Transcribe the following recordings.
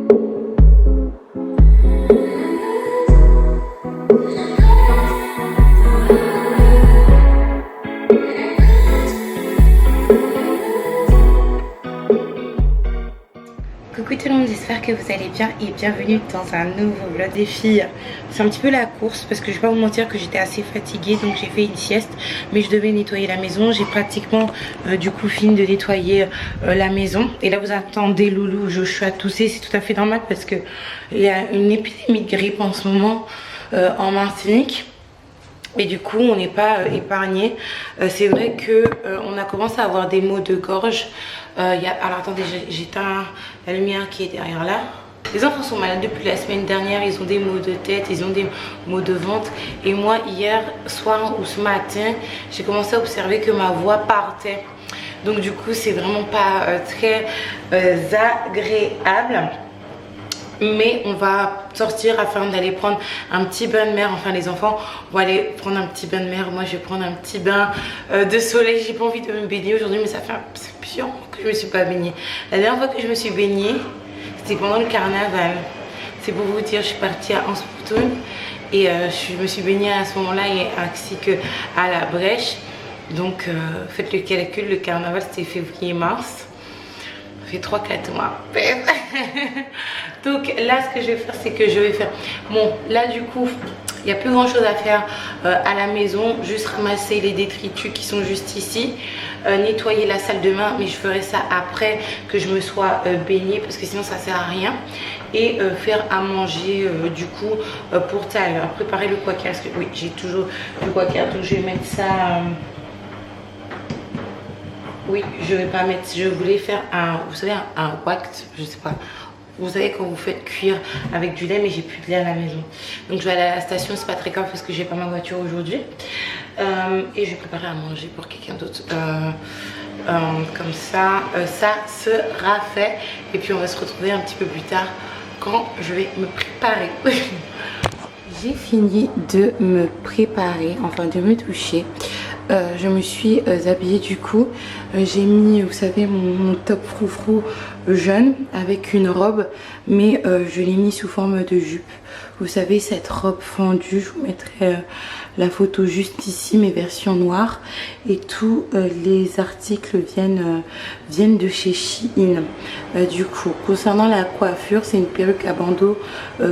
Coucou tout le monde, j'espère que vous allez bien et bienvenue dans un nouveau vlog. Les filles, c'est un petit peu la course parce que je vais pas vous mentir que j'étais assez fatiguée, donc j'ai fait une sieste, mais je devais nettoyer la maison. J'ai pratiquement du coup fini de nettoyer la maison. Et là vous entendez Loulou, Joshua tousser, c'est tout à fait normal parce que il y a une épidémie de grippe en ce moment en Martinique. Et du coup on n'est pas épargné. C'est vrai que on a commencé à avoir des maux de gorge. Alors attendez, j'éteins la lumière qui est derrière là. Les enfants sont malades depuis la semaine dernière, ils ont des maux de tête, ils ont des maux de ventre. Et moi hier soir ou ce matin, j'ai commencé à observer que ma voix partait. Donc du coup c'est vraiment pas très agréable. Mais on va sortir afin d'aller prendre un petit bain de mer. Enfin les enfants vont aller prendre un petit bain de mer. Moi je vais prendre un petit bain de soleil. J'ai pas envie de me baigner aujourd'hui, mais ça fait plusieurs mois que je me suis pas baignée. La dernière fois que je me suis baignée, c'était pendant le carnaval. C'est pour vous dire, je suis partie à Anspoutoun et je me suis baignée à ce moment-là ainsi que à la Brèche. Donc faites le calcul, le carnaval c'était février-mars. Ça fait 3-4 mois. Donc là ce que je vais faire, c'est que je vais faire bon là du coup il n'y a plus grand chose à faire à la maison, juste ramasser les détritus qui sont juste ici, nettoyer la salle de bain, mais je ferai ça après que je me sois baignée parce que sinon ça sert à rien, et faire à manger du coup pour tout à l'heure, préparer le quaker parce que oui j'ai toujours du quaker, donc je vais mettre ça oui, je vais pas mettre, je voulais faire un, vous savez, un wax, je sais pas. Vous savez quand vous faites cuire avec du lait, mais j'ai plus de lait à la maison. Donc je vais aller à la station, c'est pas très grave parce que j'ai pas ma voiture aujourd'hui. Et je vais préparer à manger pour quelqu'un d'autre. Comme ça, ça sera fait. Et puis on va se retrouver un petit peu plus tard quand je vais me préparer. J'ai fini de me préparer, enfin de me doucher. Je me suis habillée du coup. J'ai mis, vous savez, mon top froufrou jaune avec une robe, mais je l'ai mis sous forme de jupe. Vous savez, cette robe fendue, je vous mettrai la photo juste ici, mes versions noires. Et tous les articles viennent de chez Shein. Du coup, concernant la coiffure, c'est une perruque à bandeau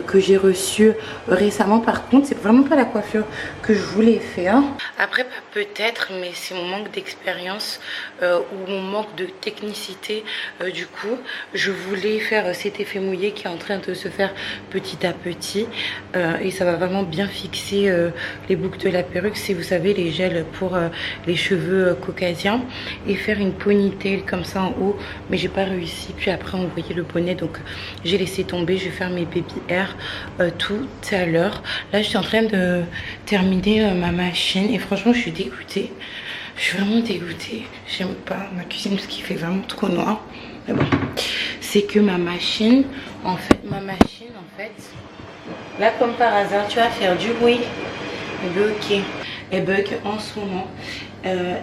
que j'ai reçue récemment. Par contre, c'est vraiment pas la coiffure que je voulais faire. Après, peut-être, mais c'est mon manque d'expérience ou mon manque de technicité. Du coup, je voulais faire cet effet mouillé qui est en train de se faire petit à petit. Et ça va vraiment bien fixer les boucles de la perruque, si vous savez, les gels pour les cheveux caucasiens, et faire une ponytail comme ça en haut, mais j'ai pas réussi. Puis après on voyait le bonnet, donc j'ai laissé tomber. Je vais faire mes baby hair tout à l'heure. Là je suis en train de terminer ma machine et franchement je suis dégoûtée. Je suis vraiment dégoûtée. J'aime pas ma cuisine parce qu'il fait vraiment trop noir. Mais bon, c'est que ma machine, en fait, là comme par hasard, tu vas faire du bruit. Elle bug en ce moment.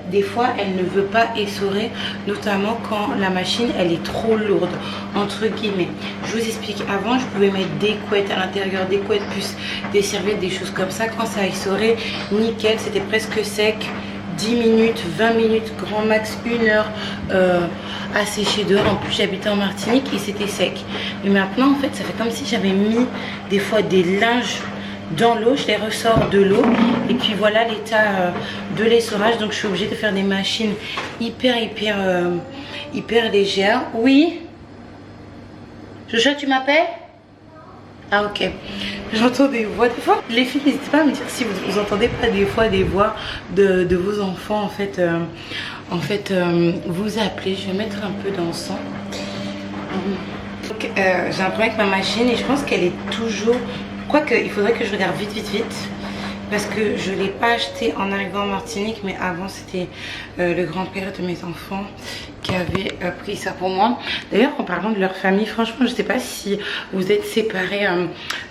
Des fois elle ne veut pas essorer, notamment quand la machine elle est trop lourde entre guillemets. Je vous explique, avant je pouvais mettre des couettes à l'intérieur, des couettes plus des serviettes, des choses comme ça. Quand ça essorait, nickel, c'était presque sec. 10 minutes, 20 minutes, grand max 1 heure à sécher dehors. En plus j'habitais en Martinique et c'était sec. Mais maintenant en fait ça fait comme si j'avais mis des fois des linges dans l'eau, je les ressors de l'eau et puis voilà l'état de l'essorage. Donc je suis obligée de faire des machines hyper légères. Oui Joshua, tu m'appelles? Ah ok. J'entends des voix des fois. Les filles, n'hésitez pas à me dire si vous entendez pas des fois des voix de vos enfants vous appelez. Je vais mettre un peu d'encens. Donc j'ai un problème avec ma machine et je pense qu'elle est toujours... Quoique, il faudrait que je regarde vite. Parce que je ne l'ai pas acheté en arrivant en Martinique. Mais avant, c'était le grand-père de mes enfants qui avait pris ça pour moi. D'ailleurs, en parlant de leur famille, franchement, je ne sais pas si vous êtes séparés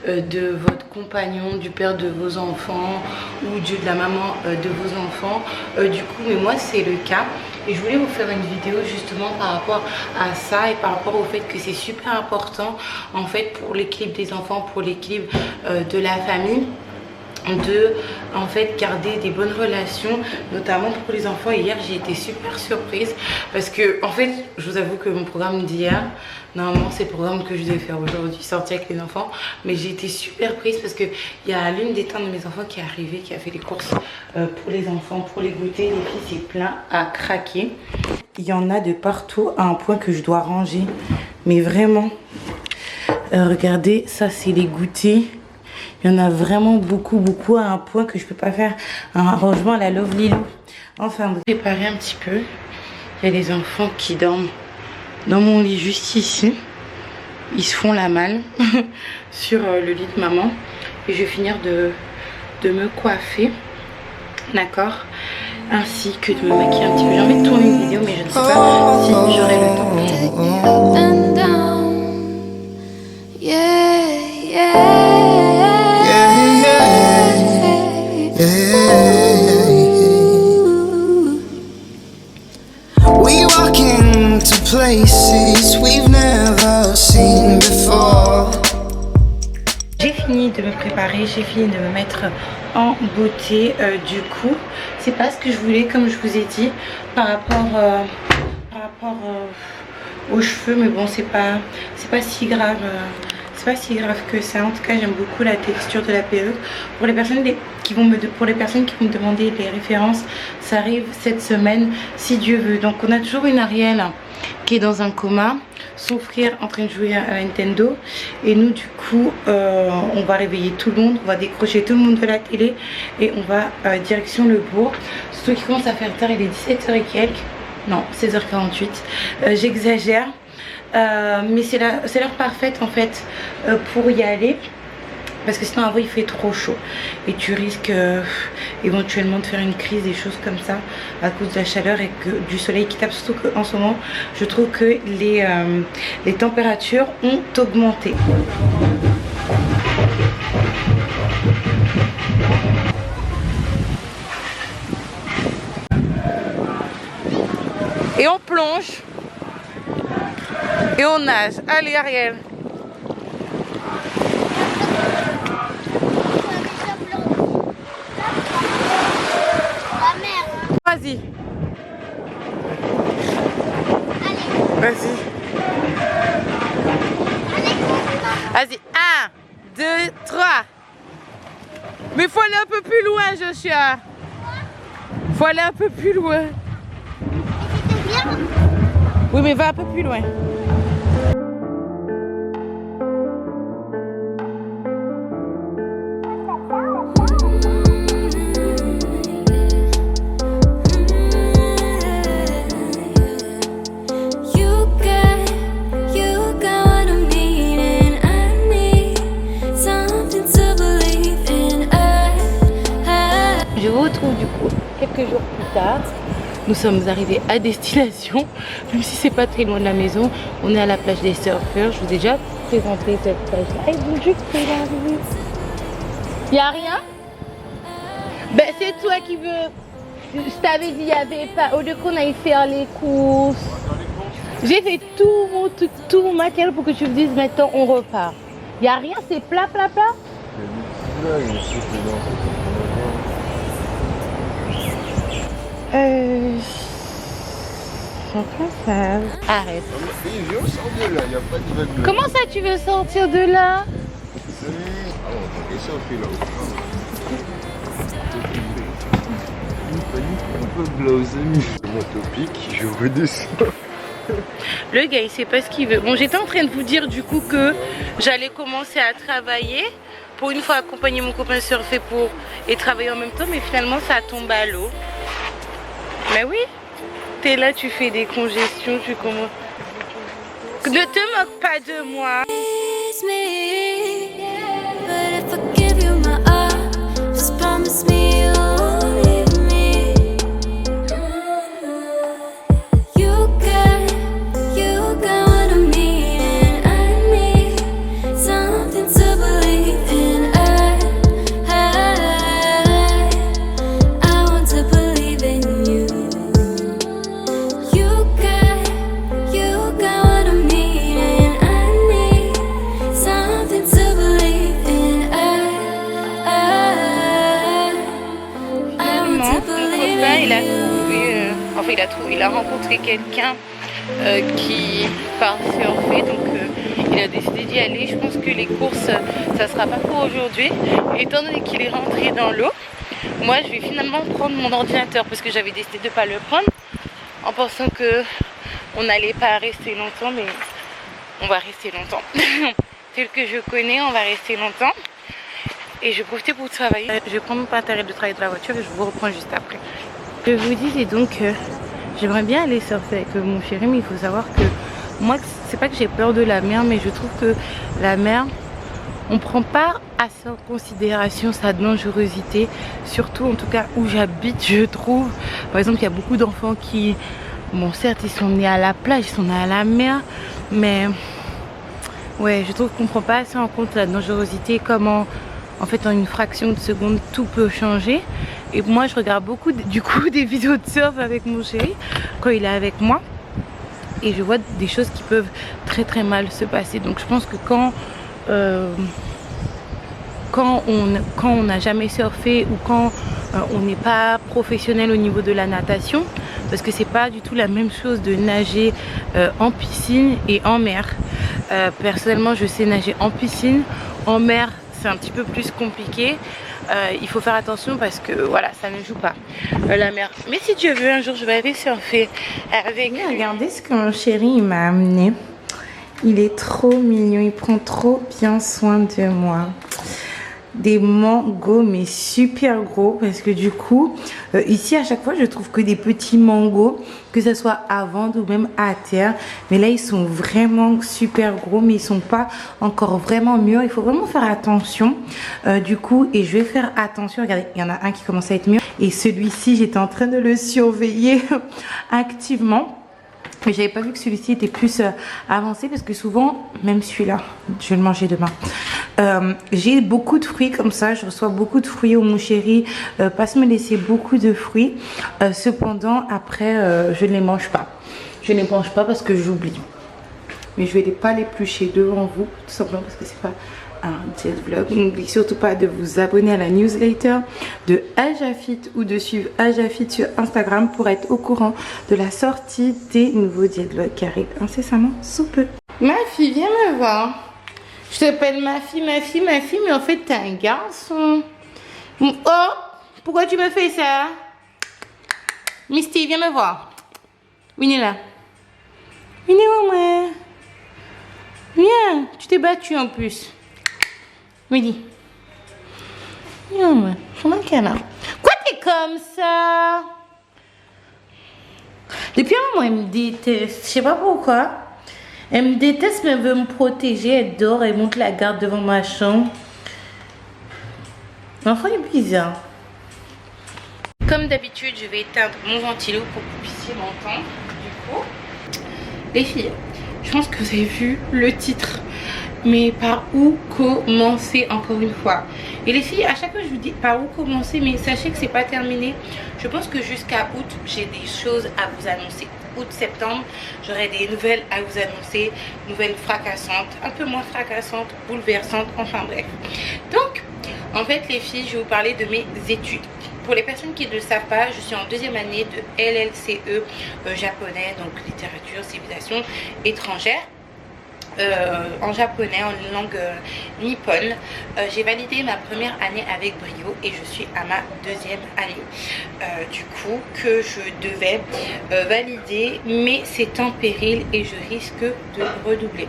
de votre compagnon, du père de vos enfants ou de la maman de vos enfants. Du coup, mais moi, c'est le cas. Et je voulais vous faire une vidéo justement par rapport à ça et par rapport au fait que c'est super important en fait pour l'équilibre des enfants, pour l'équilibre de la famille, de en fait garder des bonnes relations, notamment pour les enfants. Hier j'ai été super surprise parce que en fait je vous avoue que mon programme d'hier, normalement c'est le programme que je devais faire aujourd'hui, sortir avec les enfants, mais j'ai été super prise parce que il y a l'une des tantes de mes enfants qui est arrivée, qui a fait les courses pour les enfants, pour les goûter. Les filles, c'est plein à craquer, il y en a de partout à un point que je dois ranger, mais vraiment regardez, ça c'est les goûters. Il y en a vraiment beaucoup à un point que je peux pas faire un rangement à la Love Lilou. Enfin, vous préparez un petit peu. Il y a des enfants qui dorment dans mon lit juste ici. Ils se font la malle sur le lit de maman. Et je vais finir de me coiffer. D'accord? Ainsi que de me maquiller un petit peu. J'ai envie de tourner une vidéo, mais je ne sais pas si j'aurai le temps. We walk into places we've never seen before. J'ai fini de me préparer, j'ai fini de me mettre en beauté. Du coup, c'est pas ce que je voulais, comme je vous ai dit, par rapport aux cheveux, mais bon, c'est pas si grave. C'est pas si grave que ça. En tout cas, j'aime beaucoup la texture de la perruque. Pour les personnes qui vont me demander les références, ça arrive cette semaine, si Dieu veut. Donc, on a toujours une Ariel qui est dans un coma, son frère en train de jouer à Nintendo, et nous, du coup, on va réveiller tout le monde, on va décrocher tout le monde de la télé, et on va direction le bourg. Surtout qu'il commence à faire tard, il est 17h et quelques. Non, 16h48. J'exagère. Mais c'est l'heure parfaite en fait pour y aller, parce que sinon avant il fait trop chaud et tu risques éventuellement de faire une crise, des choses comme ça à cause de la chaleur et du soleil qui tape. Surtout qu'en ce moment je trouve que les températures ont augmenté. Et on plonge. Et on nage. Allez Ariel. Vas-y. Vas-y. Vas-y. 1, 2, 3. Mais faut aller un peu plus loin, Joshua. Faut aller un peu plus loin. Oui, mais va un peu plus loin. Je vous retrouve du coup quelques jours plus tard. Nous sommes arrivés à destination, même si c'est pas très loin de la maison. On est à la plage des surfeurs. Je vous ai déjà présenté cette plage-là. Et bonjour, il n'y a rien? Ben c'est toi qui veux. Je t'avais dit il n'y avait pas. Au lieu qu'on aille faire les courses. J'ai fait tout mon matériel pour que tu me dises maintenant on repart. Il n'y a rien, c'est plat. Arrête. Comment ça tu veux sortir de là? Je redescends. Le gars il sait pas ce qu'il veut. Bon, j'étais en train de vous dire du coup que j'allais commencer à travailler pour une fois accompagner mon copain surfer et travailler en même temps, mais finalement ça tombe à l'eau. Mais oui, t'es là, tu fais des congestions, tu commences. Ne te moque pas de moi. il a rencontré quelqu'un qui part surfer, donc il a décidé d'y aller. Je pense que les courses ça sera pas pour aujourd'hui, étant donné qu'il est rentré dans l'eau. Moi je vais finalement prendre mon ordinateur parce que j'avais décidé de ne pas le prendre en pensant que on n'allait pas rester longtemps, mais on va rester longtemps. Tel que je connais, on va rester longtemps. Et je vais profiter pour travailler. Je vais prendre mon matériel de travail de la voiture et je vous reprends juste après. Je vous disais donc j'aimerais bien aller surfer avec mon chéri, mais il faut savoir que moi, c'est pas que j'ai peur de la mer, mais je trouve que la mer, on prend pas assez en considération sa dangerosité, surtout en tout cas où j'habite, je trouve. Par exemple, il y a beaucoup d'enfants qui, bon certes ils sont nés à la plage, ils sont nés à la mer, mais ouais, je trouve qu'on prend pas assez en compte la dangerosité, comment en fait en une fraction de seconde tout peut changer. Et moi je regarde beaucoup du coup des vidéos de surf avec mon chéri quand il est avec moi, et je vois des choses qui peuvent très mal se passer. Donc je pense que quand on n'a jamais surfé ou quand on n'est pas professionnel au niveau de la natation, parce que c'est pas du tout la même chose de nager en piscine et en mer. Personnellement je sais nager en piscine, en mer c'est un petit peu plus compliqué. Il faut faire attention parce que voilà, ça ne joue pas la mer. Mais si Dieu veut, un jour je vais aller surfer avec lui. Regardez ce que mon chéri m'a amené. Il est trop mignon, il prend trop bien soin de moi. Des mangos mais super gros, parce que du coup ici à chaque fois je trouve que des petits mangos, que ce soit à vendre ou même à terre, mais là ils sont vraiment super gros, mais ils sont pas encore vraiment mûrs. Il faut vraiment faire attention du coup, et je vais faire attention. Regardez, il y en a un qui commence à être mûr et celui-ci j'étais en train de le surveiller activement. Mais j'avais pas vu que celui-ci était plus avancé, parce que souvent, même celui-là, je vais le manger demain. J'ai beaucoup de fruits comme ça, je reçois beaucoup de fruits où mon chéri passe me laisser beaucoup de fruits. Cependant, après, je ne les mange pas. Je ne les mange pas parce que j'oublie. Mais je vais pas l'éplucher devant vous, tout simplement parce que c'est pas un jet vlog. N'oubliez surtout pas de vous abonner à la newsletter de Ajafit ou de suivre Ajafit sur Instagram pour être au courant de la sortie des nouveaux jet vlogs qui arrivent incessamment sous peu. Ma fille, viens me voir. Je t'appelle ma fille, mais en fait t'es un garçon. Oh, pourquoi tu me fais ça? Misty, viens me voir. Winnie là. Winnie, maman. Viens, tu t'es battue en plus. Winnie. Viens, maman. Je suis un canard. Quoi t'es comme ça? Depuis un moment, elle me déteste. Je sais pas pourquoi. Elle me déteste, mais elle veut me protéger. Elle dort, elle monte la garde devant ma chambre. L'enfant est bizarre. Comme d'habitude, je vais éteindre mon ventilo pour que vous puissiez m'entendre. Du coup, les filles, je pense que vous avez vu le titre. Mais par où commencer, encore une fois? Et les filles, à chaque fois je vous dis par où commencer, mais sachez que c'est pas terminé. Je pense que jusqu'à août, j'ai des choses à vous annoncer. Août, septembre, j'aurai des nouvelles à vous annoncer, nouvelles fracassantes, un peu moins fracassantes, bouleversantes, enfin bref. Donc, en fait les filles, je vais vous parler de mes études. Pour les personnes qui ne le savent pas, je suis en deuxième année de LLCE japonais, donc littérature, civilisation étrangère. En japonais, en langue nippone. J'ai validé ma première année avec brio et je suis à ma deuxième année du coup que je devais valider, mais c'est en péril et je risque de redoubler.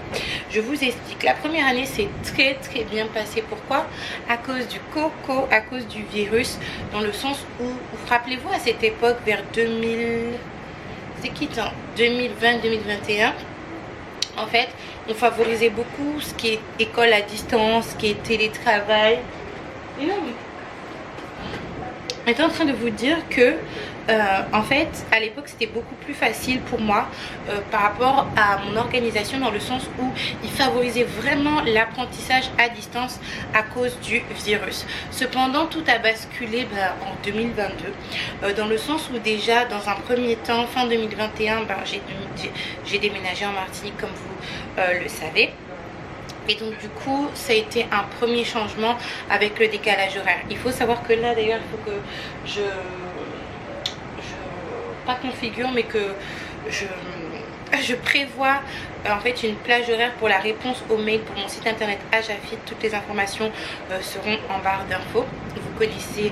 Je vous explique. La première année s'est très bien passée. Pourquoi? À cause du coco, à cause du virus, dans le sens où, rappelez-vous à cette époque vers 2000, c'est qui 2020-2021, en fait on favorisait beaucoup ce qui est école à distance, ce qui est télétravail. Et non, j'étais en train de vous dire que en fait à l'époque c'était beaucoup plus facile pour moi par rapport à mon organisation, dans le sens où il favorisait vraiment l'apprentissage à distance à cause du virus. Cependant tout a basculé en 2022 dans le sens où déjà dans un premier temps, fin 2021, j'ai déménagé en Martinique comme vous le savez. Et donc du coup ça a été un premier changement avec le décalage horaire. Il faut savoir que là d'ailleurs il faut que je pas configure mais que je prévois en fait une plage horaire pour la réponse aux mails pour mon site internet Ajafit. Toutes les informations seront en barre d'infos. Vous connaissez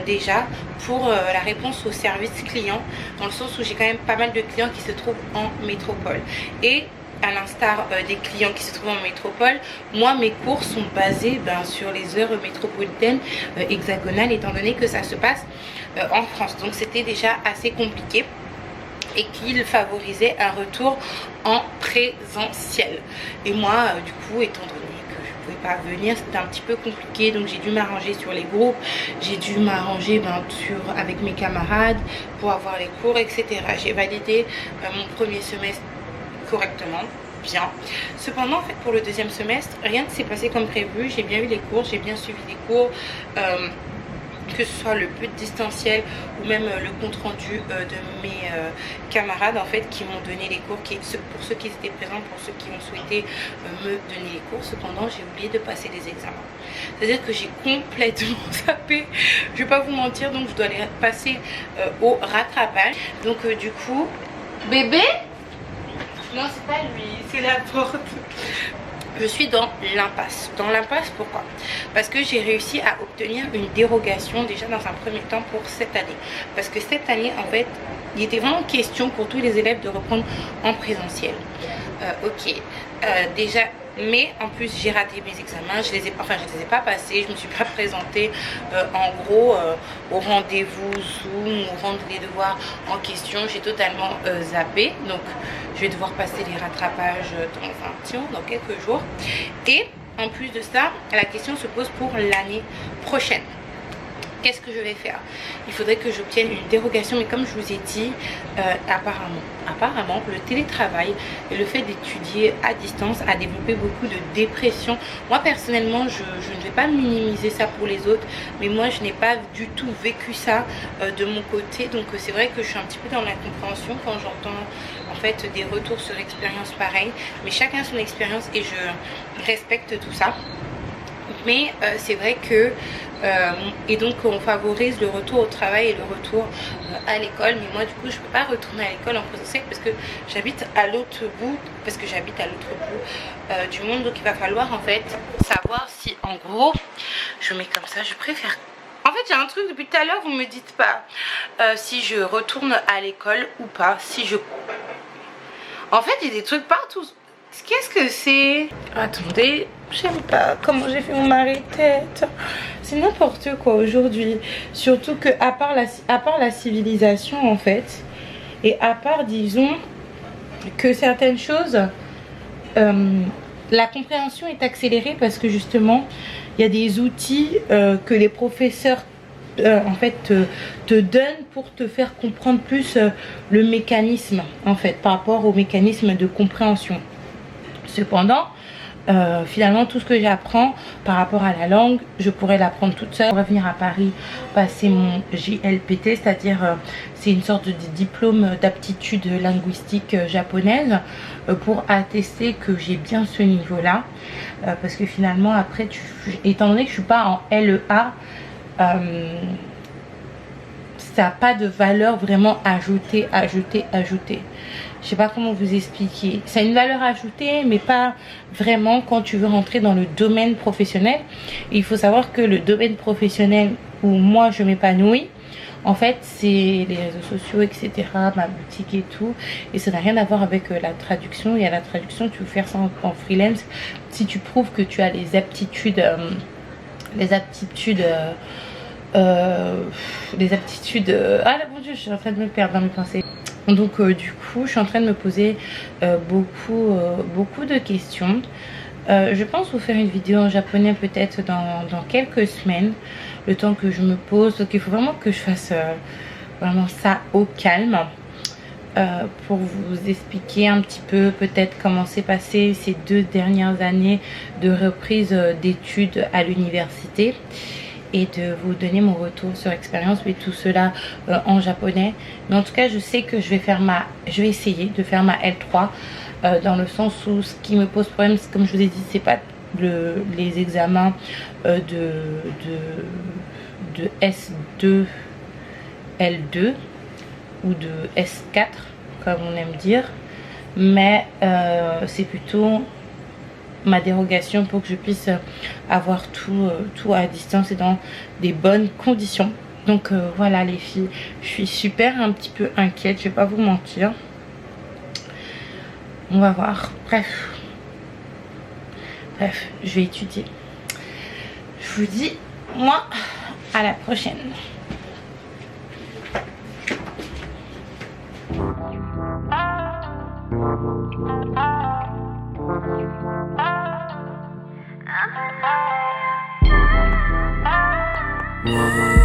déjà. Pour la réponse au service client, dans le sens où j'ai quand même pas mal de clients qui se trouvent en métropole. Et à l'instar des clients qui se trouvent en métropole, moi mes cours sont basés sur les heures métropolitaines hexagonales, étant donné que ça se passe en France. Donc c'était déjà assez compliqué et qu'il favorisait un retour en présentiel. Et moi, du coup, étant donné que je ne pouvais pas venir, c'était un petit peu compliqué. Donc j'ai dû m'arranger sur les groupes, j'ai dû m'arranger avec mes camarades pour avoir les cours, etc. J'ai validé mon premier semestre correctement, bien. Cependant, en fait, pour le deuxième semestre, rien ne s'est passé comme prévu. J'ai bien eu les cours, j'ai bien suivi les cours. Que ce soit le but distanciel ou même le compte rendu de mes camarades en fait qui m'ont donné les cours, pour ceux qui étaient présents, pour ceux qui ont souhaité me donner les cours. Cependant, j'ai oublié de passer les examens, c'est à dire que j'ai complètement zappé, je vais pas vous mentir. Donc je dois aller passer au rattrapage. Donc du coup, bébé, non c'est pas lui, c'est la porte. Je suis dans l'impasse. Dans l'impasse, pourquoi? Parce que j'ai réussi à obtenir une dérogation déjà dans un premier temps pour cette année. Parce que cette année, en fait, il était vraiment question pour tous les élèves de reprendre en présentiel. Déjà, mais en plus j'ai raté mes examens, je les ai pas passés, je me suis pas présentée en gros au rendez-vous Zoom, ou rendre les devoirs en question. J'ai totalement zappé. Donc je vais devoir passer les rattrapages dans quelques jours. Et en plus de ça, la question se pose pour l'année prochaine. Qu'est-ce que je vais faire? Il faudrait que j'obtienne une dérogation, mais comme je vous ai dit, apparemment le télétravail et le fait d'étudier à distance a développé beaucoup de dépression. Moi personnellement, je ne vais pas minimiser ça pour les autres, mais moi je n'ai pas du tout vécu ça de mon côté. Donc c'est vrai que je suis un petit peu dans l'incompréhension quand j'entends en fait des retours sur expérience pareilles, mais chacun son expérience et je respecte tout ça. Mais c'est vrai que et donc on favorise le retour au travail et le retour à l'école. Mais moi du coup je peux pas retourner à l'école en présentiel parce que j'habite à l'autre bout, du monde. Donc il va falloir en fait savoir si en gros je mets comme ça, je préfère. En fait, il y a un truc depuis tout à l'heure, vous me dites pas si je retourne à l'école ou pas. En fait, il y a des trucs partout. Qu'est-ce que c'est? Attendez, j'aime pas comment j'ai fait mon mari-tête. C'est n'importe quoi aujourd'hui. Surtout que à part la civilisation en fait, et à part disons que certaines choses, la compréhension est accélérée parce que justement il y a des outils que les professeurs en fait te donnent pour te faire comprendre plus le mécanisme en fait par rapport au mécanisme de compréhension. Cependant, finalement tout ce que j'apprends par rapport à la langue, je pourrais l'apprendre toute seule. Je pourrais venir à Paris passer mon JLPT, c'est-à-dire c'est une sorte de diplôme d'aptitude linguistique japonaise pour attester que j'ai bien ce niveau là, parce que finalement après étant donné que je suis pas en LEA, ça n'a pas de valeur vraiment ajoutée. Je sais pas comment vous expliquer. Ça a une valeur ajoutée, mais pas vraiment quand tu veux rentrer dans le domaine professionnel. Et il faut savoir que le domaine professionnel où moi je m'épanouis, en fait, c'est les réseaux sociaux, etc., ma boutique et tout. Et ça n'a rien à voir avec la traduction. Et à la traduction, tu veux faire ça en freelance si tu prouves que tu as les aptitudes, ah mon Dieu, je suis en train de me perdre dans mes pensées. Donc du coup je suis en train de me poser beaucoup de questions. Je pense vous faire une vidéo en japonais peut-être dans quelques semaines, le temps que je me pose. Donc il faut vraiment que je fasse vraiment ça au calme, pour vous expliquer un petit peu peut-être comment s'est passé ces 2 dernières années de reprise d'études à l'université, et de vous donner mon retour sur expérience, mais tout cela en japonais. Mais en tout cas je sais que je vais essayer de faire ma L3, dans le sens où ce qui me pose problème, comme je vous ai dit, c'est pas les examens de S2 L2, ou de S4 comme on aime dire, mais c'est plutôt ma dérogation pour que je puisse avoir tout à distance et dans des bonnes conditions. Donc voilà les filles, je suis super un petit peu inquiète, je vais pas vous mentir. On va voir, bref, je vais étudier. Je vous dis, moi, à la prochaine. Yeah.